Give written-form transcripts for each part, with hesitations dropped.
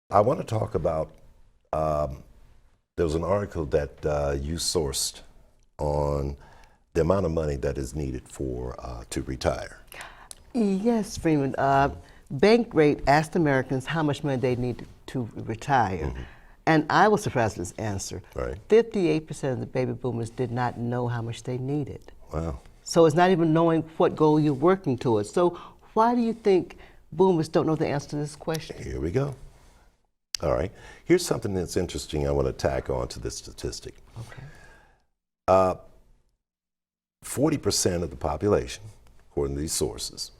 I want to talk about, there was an article that you sourced on the amount of money that is needed to retire. Yes, Freeman. Bankrate asked Americans how much money they need to retire. And I was surprised at this answer. Right. 58% of the baby boomers did not know how much they needed. Wow. So it's not even knowing what goal you're working towards. So why do you think boomers don't know the answer to this question? Here we go. All right. Here's something that's interesting I want to tack on to this statistic. Okay. 40% of the population, according to these sources,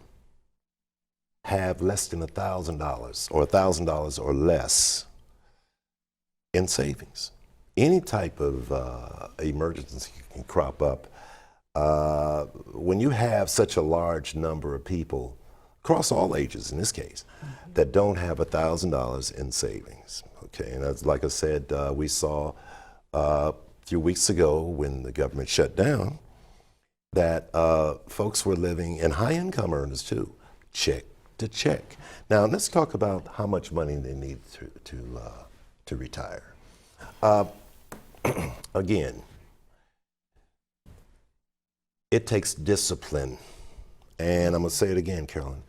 have less than $1,000 or $1,000 or less in savings. Any type of emergency can crop up. When you have such a large number of people, across all ages in this case, that don't have $1,000 in savings. Okay, and that's, like I said, we saw a few weeks ago when the government shut down that folks were living, and high income earners too, check to check. Now let's talk about how much money they need to retire. Again, it takes discipline, and I'm gonna say it again, Carolyn.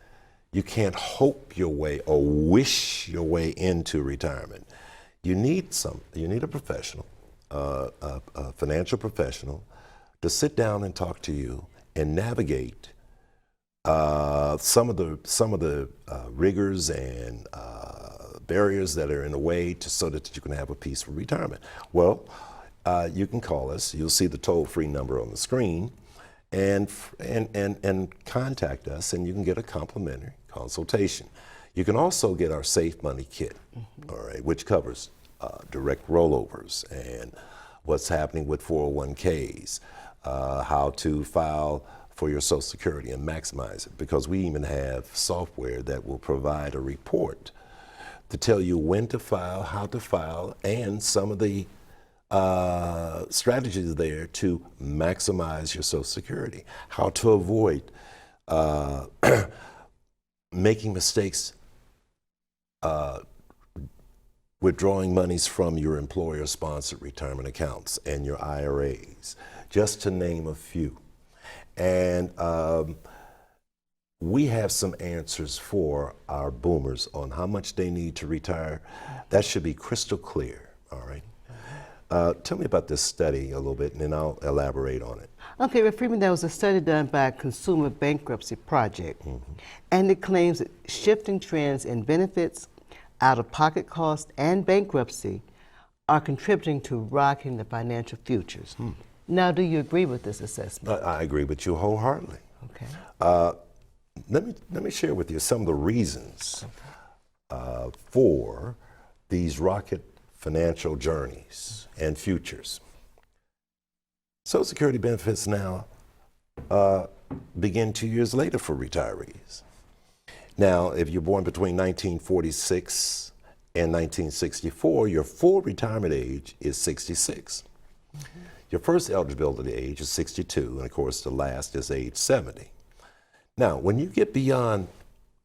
You can't hope your way or wish your way into retirement. You need a professional, a financial professional, to sit down and talk to you and navigate some of the rigors and barriers that are in the way so that you can have a peaceful retirement. Well, you can call us. You'll see the toll-free number on the screen, and contact us, and you can get a complimentary consultation. You can also get our Safe Money Kit, all right, which covers direct rollovers and what's happening with 401ks, how to file for your Social Security and maximize it, because we even have software that will provide a report to tell you when to file, how to file, and some of the strategies there to maximize your Social Security, how to avoid making mistakes withdrawing monies from your employer-sponsored retirement accounts and your IRAs, just to name a few. And we have some answers for our boomers on how much they need to retire. That should be crystal clear, all right? Tell me about this study a little bit, and then I'll elaborate on it. Okay, well, Freeman, there was a study done by a Consumer Bankruptcy Project, and it claims that shifting trends in benefits, out-of-pocket costs, and bankruptcy are contributing to rocking the financial futures. Now, do you agree with this assessment? I agree with you wholeheartedly. Okay. Let me share with you some of the reasons for these rocket financial journeys and futures. Social Security benefits now begin 2 years later for retirees. Now, if you're born between 1946 and 1964, your full retirement age is 66. Your first eligibility age is 62, and of course the last is age 70. Now, when you get beyond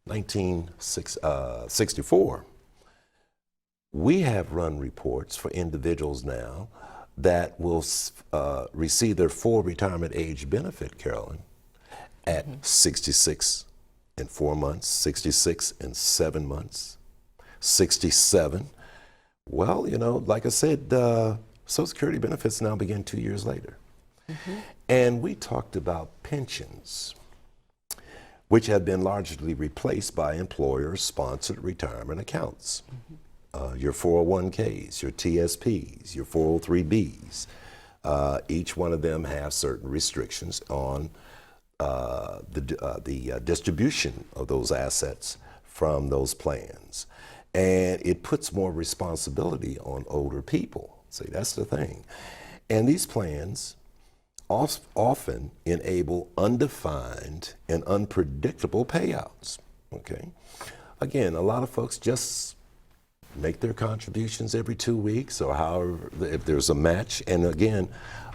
1964, we have run reports for individuals now that will receive their full retirement age benefit, Carolyn, at 66 and 4 months, 66 and 7 months, 67. Well, you know, like I said, Social Security benefits now begin 2 years later. And we talked about pensions, which have been largely replaced by employer-sponsored retirement accounts. Your 401ks, your TSPs, your 403bs. Each one of them have certain restrictions on the distribution of those assets from those plans. And it puts more responsibility on older people. See, that's the thing. And these plans often enable undefined and unpredictable payouts, okay? Again, a lot of folks just make their contributions every 2 weeks or however, if there's a match. And again,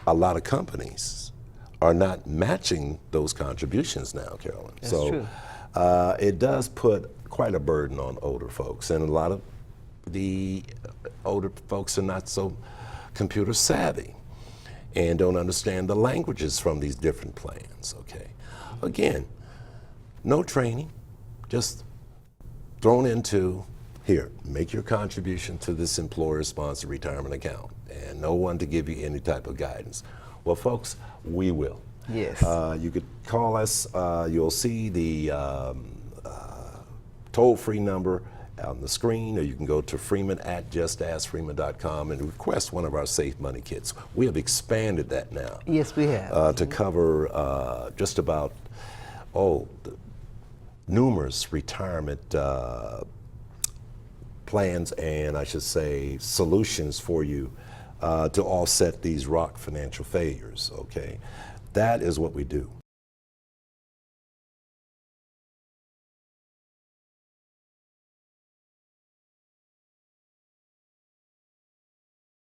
a lot of companies are not matching those contributions now, Carolyn. That's true. It does put quite a burden on older folks, and a lot of the older folks are not so computer savvy and don't understand the languages from these different plans, okay? Again, no training, just thrown into, here, make your contribution to this employer-sponsored retirement account, and no one to give you any type of guidance. Well, folks, we will. Yes. You could call us. You'll see the toll-free number on the screen, or you can go to freeman@justaskfreeman.com and request one of our Safe Money kits. We have expanded that now. Yes, we have. To cover just about, the numerous retirement plans and, I should say, solutions for you to offset these rock financial failures, okay? That is what we do.